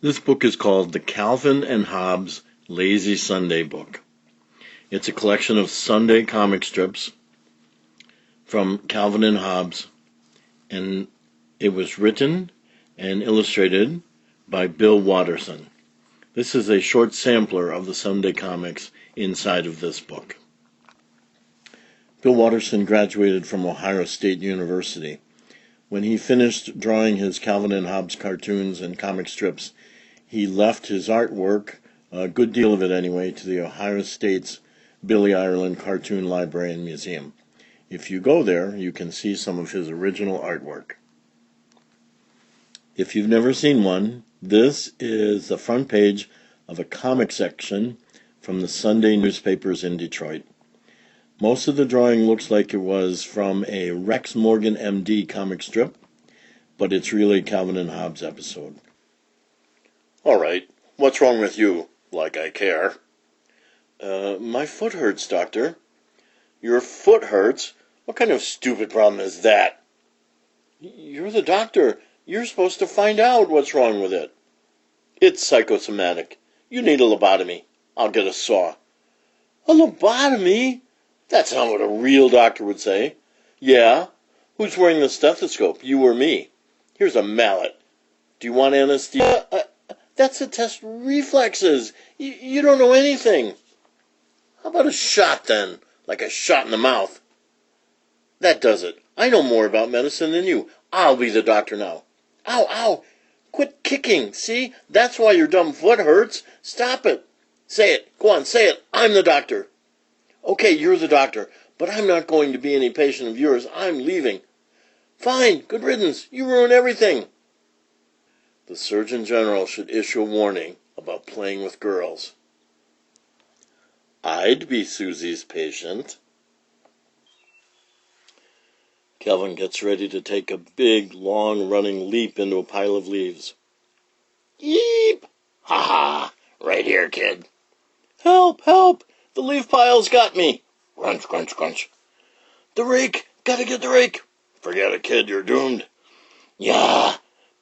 This book is called The Calvin and Hobbes Lazy Sunday Book. It's a collection of Sunday comic strips from Calvin and Hobbes, and it was written and illustrated by Bill Watterson. This is a short sampler of the Sunday comics inside of this book. Bill Watterson graduated from Ohio State University. When he finished drawing his Calvin and Hobbes cartoons and comic strips, he left his artwork, a good deal of it anyway, to the Ohio State's Billy Ireland Cartoon Library and Museum. If you go there, you can see some of his original artwork. If you've never seen one, this is the front page of a comic section from the Sunday newspapers in Detroit. Most of the drawing looks like it was from a Rex Morgan MD comic strip, but it's really a Calvin and Hobbes episode. All right, what's wrong with you? Like I care. My foot hurts, Doctor. Your foot hurts? What kind of stupid problem is that? You're the doctor. You're supposed to find out what's wrong with it. It's psychosomatic. You need a lobotomy. I'll get a saw. A lobotomy? That's not what a real doctor would say. Yeah? Who's wearing the stethoscope, you or me? Here's a mallet. Do you want anesthesia? That's to test reflexes. You don't know anything. How about a shot, then? Like a shot in the mouth. That does it. I know more about medicine than you. I'll be the doctor now. Ow, ow. Quit kicking. See? That's why your dumb foot hurts. Stop it. Say it. Go on, say it. I'm the doctor. Okay, you're the doctor, but I'm not going to be any patient of yours. I'm leaving. Fine. Good riddance. You ruin everything. The Surgeon General should issue a warning about playing with girls. I'd be Susie's patient. Calvin gets ready to take a big, long-running leap into a pile of leaves. Yeep! Ha-ha! Right here, kid. Help! Help! The leaf pile's got me! Crunch, crunch, crunch. The rake! Gotta get the rake! Forget it, kid. You're doomed. Yeah!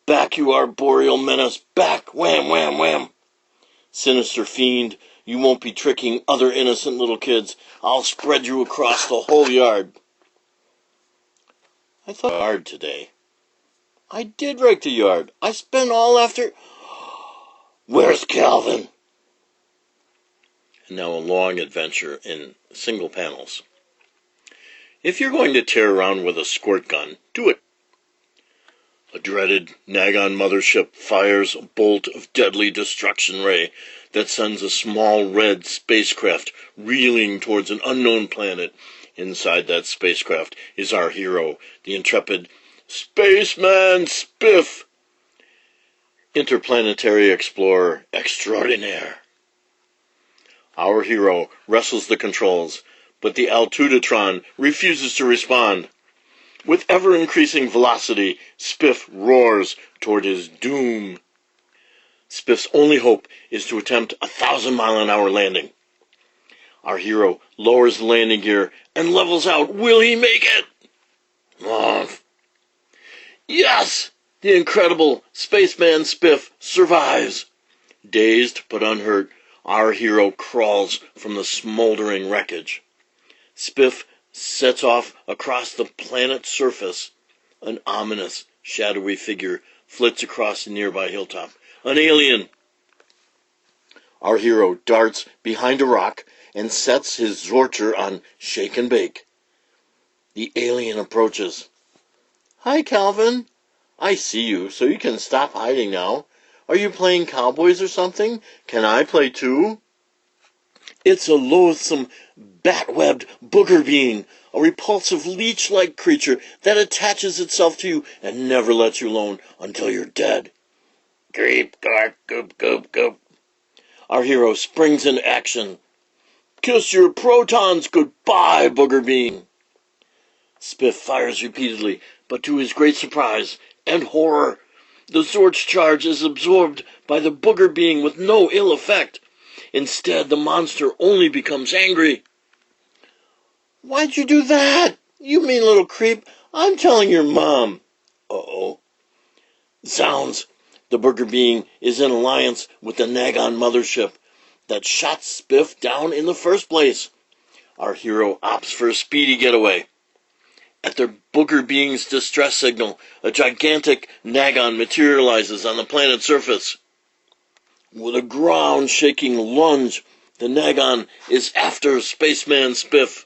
Back you are, boreal menace! Back! Wham, wham, wham! Sinister fiend, you won't be tricking other innocent little kids. I'll spread you across the whole yard. I thought yard today. I did rake the yard. I spent all after... Where's Calvin? And now a long adventure in single panels. If you're going to tear around with a squirt gun, do it. A dreaded Nagon mothership fires a bolt of deadly destruction ray that sends a small red spacecraft reeling towards an unknown planet. Inside that spacecraft is our hero, the intrepid Spaceman Spiff, interplanetary explorer extraordinaire. Our hero wrestles the controls, but the Altitudatron refuses to respond. With ever-increasing velocity, Spiff roars toward his doom. Spiff's only hope is to attempt a 1,000-mile-an-hour landing. Our hero lowers the landing gear and levels out. Will he make it? Yes! The incredible Spaceman Spiff survives. Dazed but unhurt, our hero crawls from the smoldering wreckage. Spiff sets off across the planet's surface. An ominous, shadowy figure flits across a nearby hilltop. An alien! Our hero darts behind a rock and sets his Zorcher on shake and bake. The alien approaches. Hi, Calvin. I see you, so you can stop hiding now. Are you playing cowboys or something? Can I play too? It's a loathsome, bat-webbed booger being, a repulsive leech-like creature that attaches itself to you and never lets you alone until you're dead. Creep, garp, goop, goop, goop. Our hero springs into action. Kiss your protons goodbye, booger being. Spiff fires repeatedly, but to his great surprise and horror, the Zorch charge is absorbed by the booger being with no ill effect. Instead, the monster only becomes angry. Why'd you do that? You mean little creep. I'm telling your mom. Uh-oh. Zounds. The Burger Being is in alliance with the Nagon mothership that shot Spiff down in the first place. Our hero opts for a speedy getaway. At their Booger Being's distress signal, a gigantic Nagon materializes on the planet's surface. With a ground-shaking lunge, the Nagon is after Spaceman Spiff.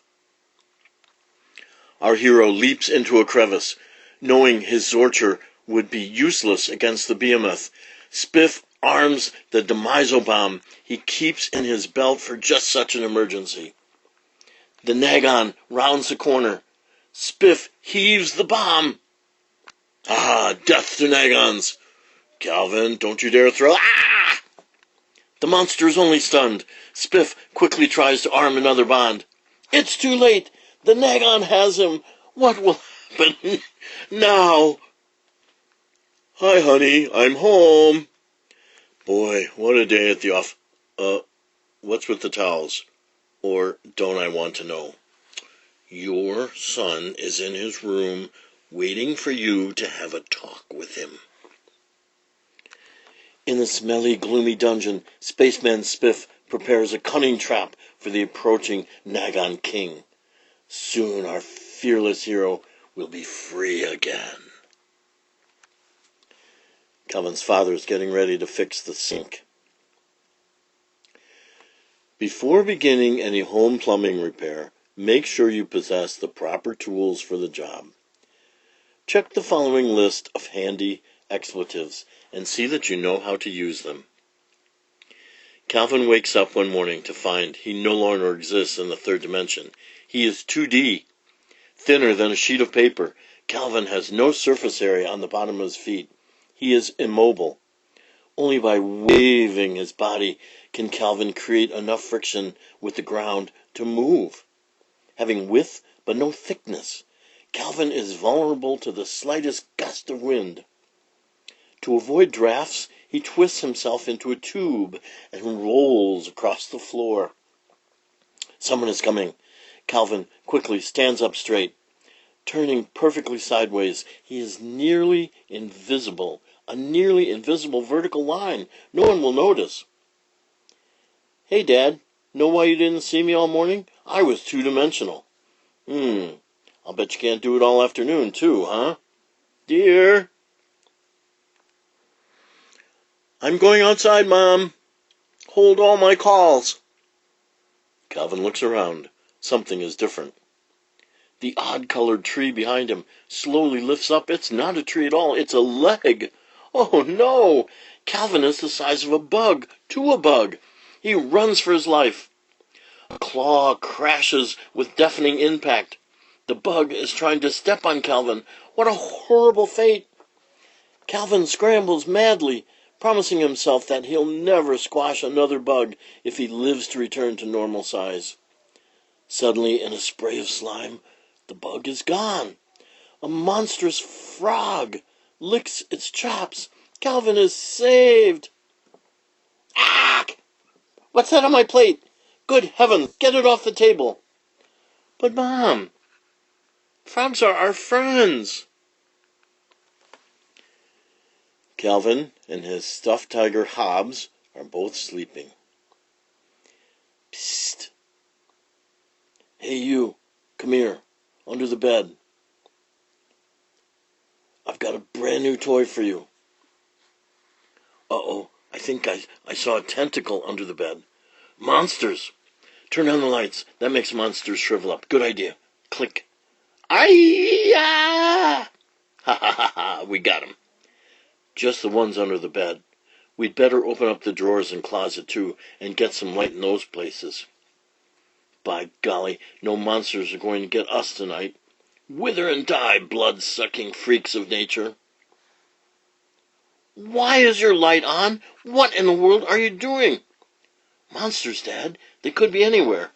Our hero leaps into a crevice, knowing his Zorcher would be useless against the behemoth. Spiff arms the Demiso bomb he keeps in his belt for just such an emergency. The Nagon rounds the corner. Spiff heaves the bomb. Ah, death to Nagons. Calvin, don't you dare throw. Ah! The monster is only stunned. Spiff quickly tries to arm another bond. It's too late. The Nagon has him. What will happen now? Hi, honey. I'm home. Boy, what a day at the off. What's with the towels? Or don't I want to know? Your son is in his room waiting for you to have a talk with him. In the smelly, gloomy dungeon, Spaceman Spiff prepares a cunning trap for the approaching Nagon King. Soon our fearless hero will be free again. Calvin's father is getting ready to fix the sink. Before beginning any home plumbing repair, make sure you possess the proper tools for the job. Check the following list of handy expletives and see that you know how to use them. Calvin wakes up one morning to find he no longer exists in the third dimension. He is 2D. Thinner than a sheet of paper, Calvin has no surface area on the bottom of his feet. He is immobile. Only by waving his body can Calvin create enough friction with the ground to move. Having width but no thickness, Calvin is vulnerable to the slightest gust of wind. To avoid drafts, he twists himself into a tube and rolls across the floor. Someone is coming. Calvin quickly stands up straight. Turning perfectly sideways, he is nearly invisible. A nearly invisible vertical line. No one will notice. Hey, Dad. Know why you didn't see me all morning? I was two-dimensional. I'll bet you can't do it all afternoon, too, huh? Dear? I'm going outside, Mom. Hold all my calls. Calvin looks around. Something is different. The odd-colored tree behind him slowly lifts up. It's not a tree at all. It's a leg. Oh, no! Calvin is the size of a bug, to a bug. He runs for his life. A claw crashes with deafening impact. The bug is trying to step on Calvin. What a horrible fate! Calvin scrambles madly, promising himself that he'll never squash another bug if he lives to return to normal size. Suddenly, in a spray of slime, the bug is gone. A monstrous frog licks its chops. Calvin is saved. Ah! What's that on my plate? Good heavens, get it off the table. But, Mom, frogs are our friends. Calvin and his stuffed tiger Hobbes are both sleeping. Psst. Hey, you, come here, under the bed. I've got a brand new toy for you. Uh-oh, I think I saw a tentacle under the bed. Monsters! Turn on the lights. That makes monsters shrivel up. Good idea. Click. Ay-ya! Ha ha ha ha, we got 'em. Just the ones under the bed. We'd better open up the drawers and closet, too, and get some light in those places. By golly, no monsters are going to get us tonight. Wither and die, blood-sucking freaks of nature. Why is your light on? What in the world are you doing? Monsters, Dad. They could be anywhere.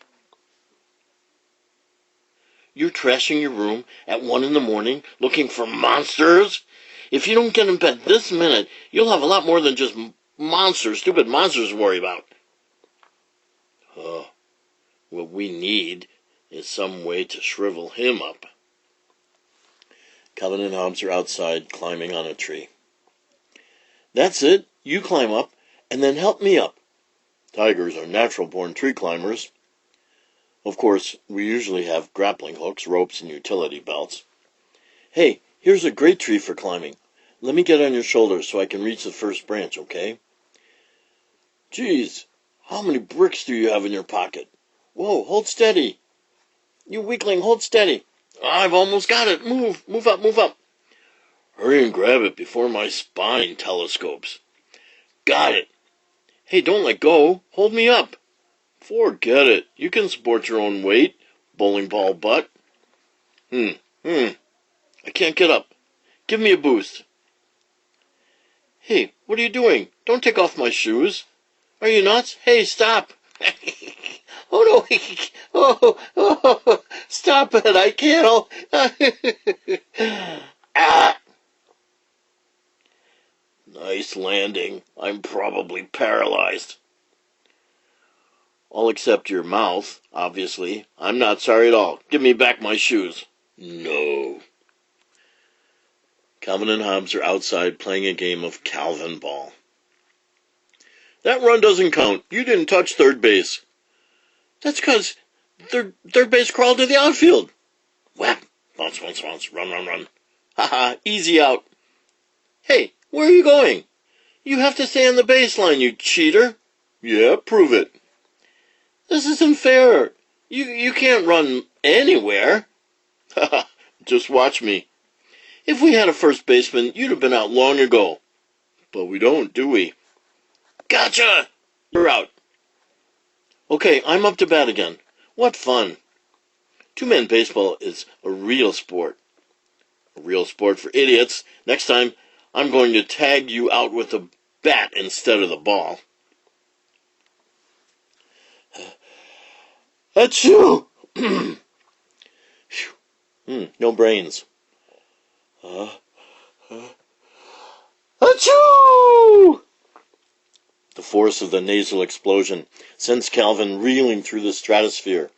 You're trashing your room at 1 a.m. looking for monsters? If you don't get in bed this minute, you'll have a lot more than just stupid monsters to worry about. What we need is some way to shrivel him up. Calvin and Hobbes are outside, climbing on a tree. That's it. You climb up, and then help me up. Tigers are natural-born tree climbers. Of course, we usually have grappling hooks, ropes, and utility belts. Hey, here's a great tree for climbing. Let me get on your shoulders so I can reach the first branch, okay? Geez, how many bricks do you have in your pocket? Whoa, hold steady. You weakling, hold steady. I've almost got it. Move up, move up. Hurry and grab it before my spine telescopes. Got it. Hey, don't let go. Hold me up. Forget it. You can support your own weight, bowling ball butt. I can't get up. Give me a boost. Hey, what are you doing? Don't take off my shoes. Are you nuts? Hey, stop. Oh, no. Oh, stop it. I can't. Ah. Nice landing. I'm probably paralyzed. All except your mouth, obviously. I'm not sorry at all. Give me back my shoes. No. Calvin and Hobbes are outside playing a game of Calvinball. That run doesn't count. You didn't touch third base. That's because third base crawled to the outfield. Whap! Bounce, bounce, bounce. Run, run, run. Ha-ha, easy out. Hey, where are you going? You have to stay on the baseline, you cheater. Yeah, prove it. This isn't fair. You can't run anywhere. Haha, just watch me. If we had a first baseman, you'd have been out long ago. But we don't, do we? Gotcha! You're out. Okay, I'm up to bat again. What fun. Two-man baseball is a real sport. A real sport for idiots. Next time, I'm going to tag you out with a bat instead of the ball. Achoo! No brains. Achoo! The force of the nasal explosion sends Calvin reeling through the stratosphere.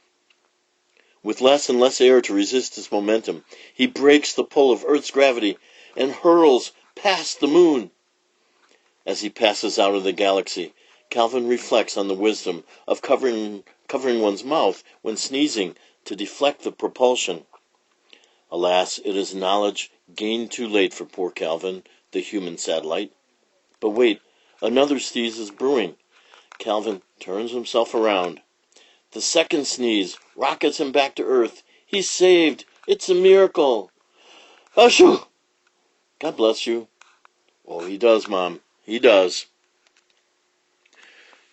With less and less air to resist its momentum, he breaks the pull of Earth's gravity and hurls past the moon. As he passes out of the galaxy, Calvin reflects on the wisdom of covering one's mouth when sneezing to deflect the propulsion. Alas, it is knowledge gained too late for poor Calvin, the human satellite. But wait, another sneeze is brewing. Calvin turns himself around. The second sneeze rockets him back to Earth. He's saved. It's a miracle. Ashoo! God bless you. Oh, he does, Mom. He does.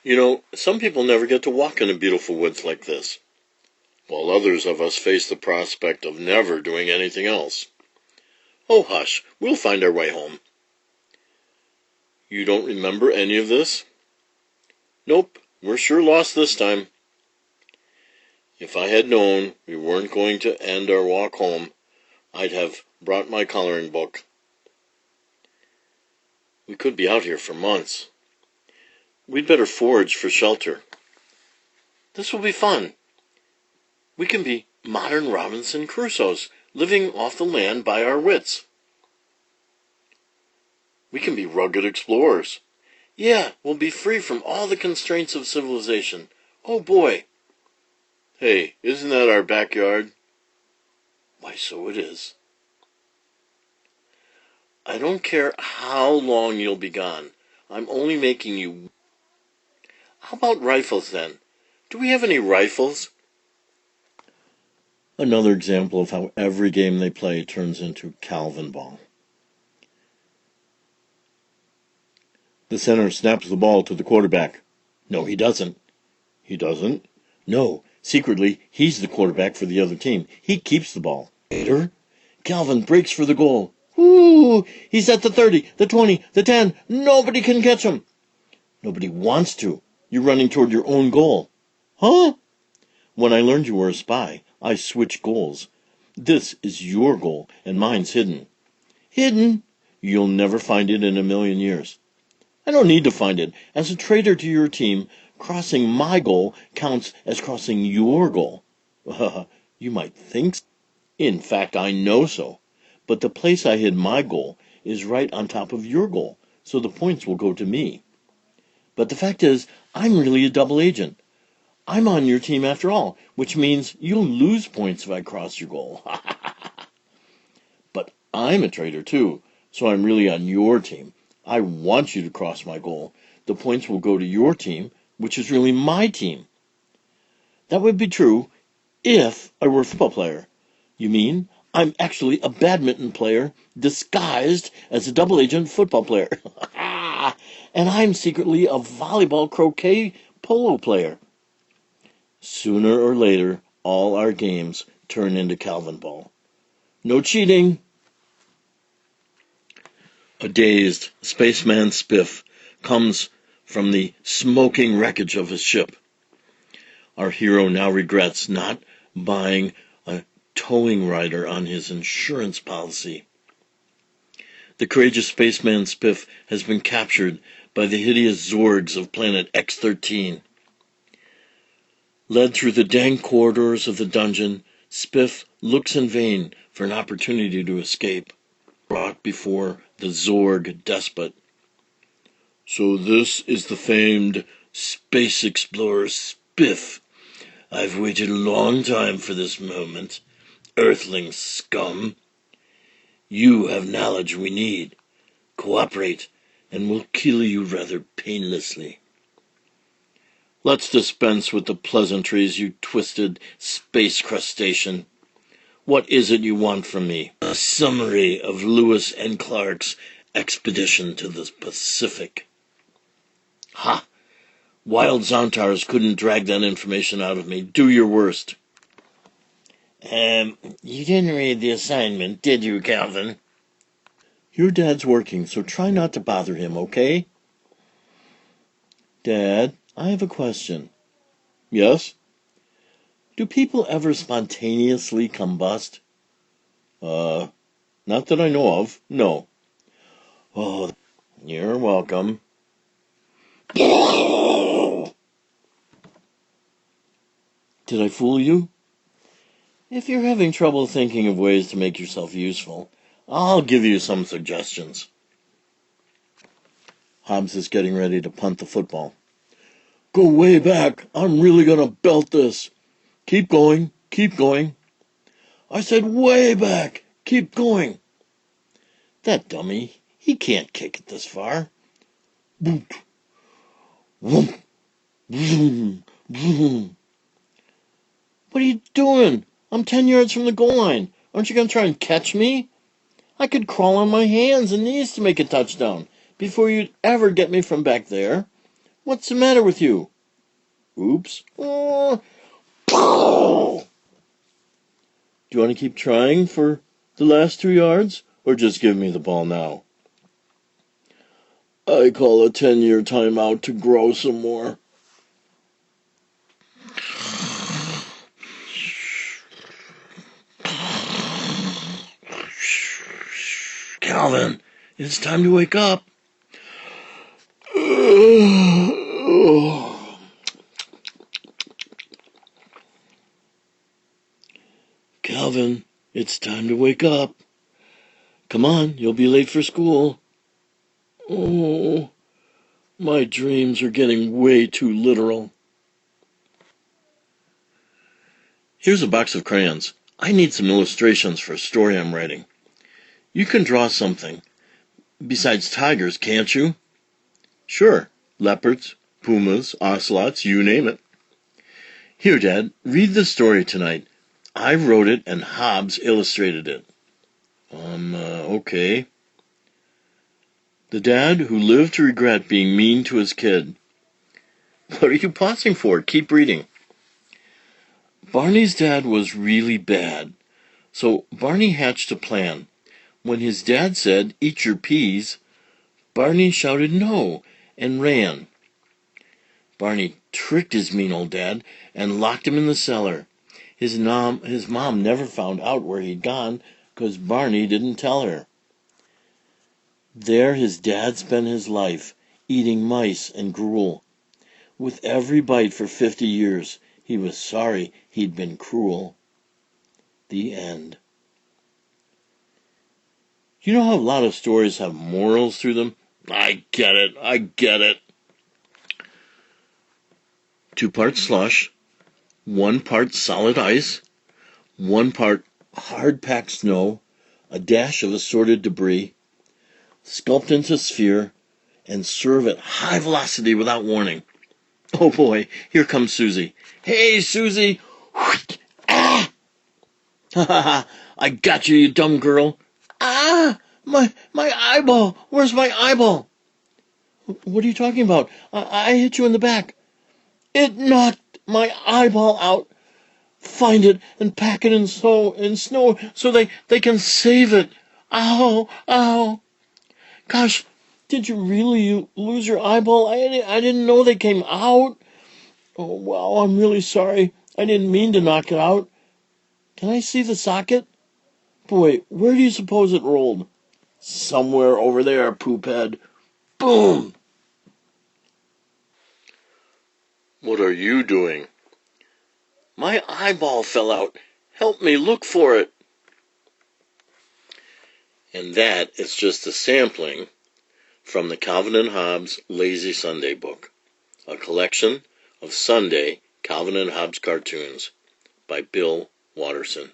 You know, some people never get to walk in a beautiful woods like this, while others of us face the prospect of never doing anything else. Oh, hush, we'll find our way home. You don't remember any of this? Nope, we're sure lost this time. If I had known we weren't going to end our walk home, I'd have brought my coloring book. We could be out here for months. We'd better forage for shelter. This will be fun. We can be modern Robinson Crusoes, living off the land by our wits. We can be rugged explorers. Yeah, we'll be free from all the constraints of civilization. Oh boy. Hey, isn't that our backyard? Why, so it is. I don't care how long you'll be gone. I'm only making you... How about rifles, then? Do we have any rifles? Another example of how every game they play turns into Calvinball. The center snaps the ball to the quarterback. No, he doesn't. He doesn't? No. Secretly, he's the quarterback for the other team. He keeps the ball. Later, Calvin breaks for the goal. Whoo! He's at the 30, the 20, the 10. Nobody can catch him. Nobody wants to. You're running toward your own goal. Huh? When I learned you were a spy, I switched goals. This is your goal, and mine's hidden. Hidden? You'll never find it in a million years. I don't need to find it. As a traitor to your team, crossing my goal counts as crossing your goal. You might think so. In fact, I know so. But the place I hid my goal is right on top of your goal. so the points will go to me. But the fact is, I'm really a double agent. I'm on your team after all, which means you'll lose points if I cross your goal. But I'm a traitor too, so I'm really on your team. I want you to cross my goal. The points will go to your team, which is really my team. That would be true if I were a football player. You mean I'm actually a badminton player disguised as a double agent football player. And I'm secretly a volleyball, croquet, polo player. Sooner or later, all our games turn into Calvinball. No cheating. A dazed Spaceman Spiff comes from the smoking wreckage of his ship. Our hero now regrets not buying a towing rider on his insurance policy. The courageous Spaceman Spiff has been captured by the hideous Zorgs of planet X-13. Led through the dank corridors of the dungeon, Spiff looks in vain for an opportunity to escape. Brought before the Zorg despot. So this is the famed space explorer Spiff. I've waited a long time for this moment. Earthling scum. You have knowledge we need. Cooperate, and we'll kill you rather painlessly. Let's dispense with the pleasantries, you twisted space crustacean. What is it you want from me? A summary of Lewis and Clark's expedition to the Pacific. Ha! Wild Zontars couldn't drag that information out of me. Do your worst. You didn't read the assignment, did you, Calvin? Your dad's working, so try not to bother him, okay? Dad, I have a question. Yes? Do people ever spontaneously combust? Not that I know of, no. Oh, you're welcome. Did I fool you? If you're having trouble thinking of ways to make yourself useful, I'll give you some suggestions. Hobbes is getting ready to punt the football. Go way back. I'm really going to belt this. Keep going. Keep going. I said way back. Keep going. That dummy. He can't kick it this far. Boop. Whoomp. Vroom. Vroom. What are you doing? I'm 10 yards from the goal line. Aren't you going to try and catch me? I could crawl on my hands and knees to make a touchdown before you'd ever get me from back there. What's the matter with you? Oops. Do you want to keep trying for the last 2 yards, or just give me the ball now? I call a 10-year timeout to grow some more. Calvin, it's time to wake up. Calvin, it's time to wake up. Come on, you'll be late for school. Oh, my dreams are getting way too literal. Here's a box of crayons. I need some illustrations for a story I'm writing. You can draw something besides tigers, can't you? Sure, leopards, pumas, ocelots, you name it. Here, Dad, read the story tonight. I wrote it and Hobbes illustrated it. Okay. The dad who lived to regret being mean to his kid. What are you pausing for? Keep reading. Barney's dad was really bad, so Barney hatched a plan. When his dad said, "Eat your peas," Barney shouted no and ran. Barney tricked his mean old dad and locked him in the cellar. His mom never found out where he'd gone because Barney didn't tell her. There his dad spent his life eating mice and gruel. With every bite for 50 years, he was sorry he'd been cruel. The end. You know how a lot of stories have morals through them? I get it. 2 parts slush, 1 part solid ice, 1 part hard-packed snow, a dash of assorted debris, sculpt into sphere, and serve at high velocity without warning. Oh boy, here comes Susie. Hey, Susie! Ah! Ha ha ha! I got you, you dumb girl! Ah! My eyeball! Where's my eyeball? What are you talking about? I hit you in the back. It knocked my eyeball out. Find it and pack it in snow so they can save it. Ow! Ow! Gosh, did you really lose your eyeball? I didn't know they came out. Oh, wow, I'm really sorry. I didn't mean to knock it out. Can I see the socket? Boy, where do you suppose it rolled? Somewhere over there, poophead. Boom! What are you doing? My eyeball fell out. Help me look for it. And that is just a sampling from the Calvin and Hobbes Lazy Sunday book, a collection of Sunday Calvin and Hobbes cartoons by Bill Watterson.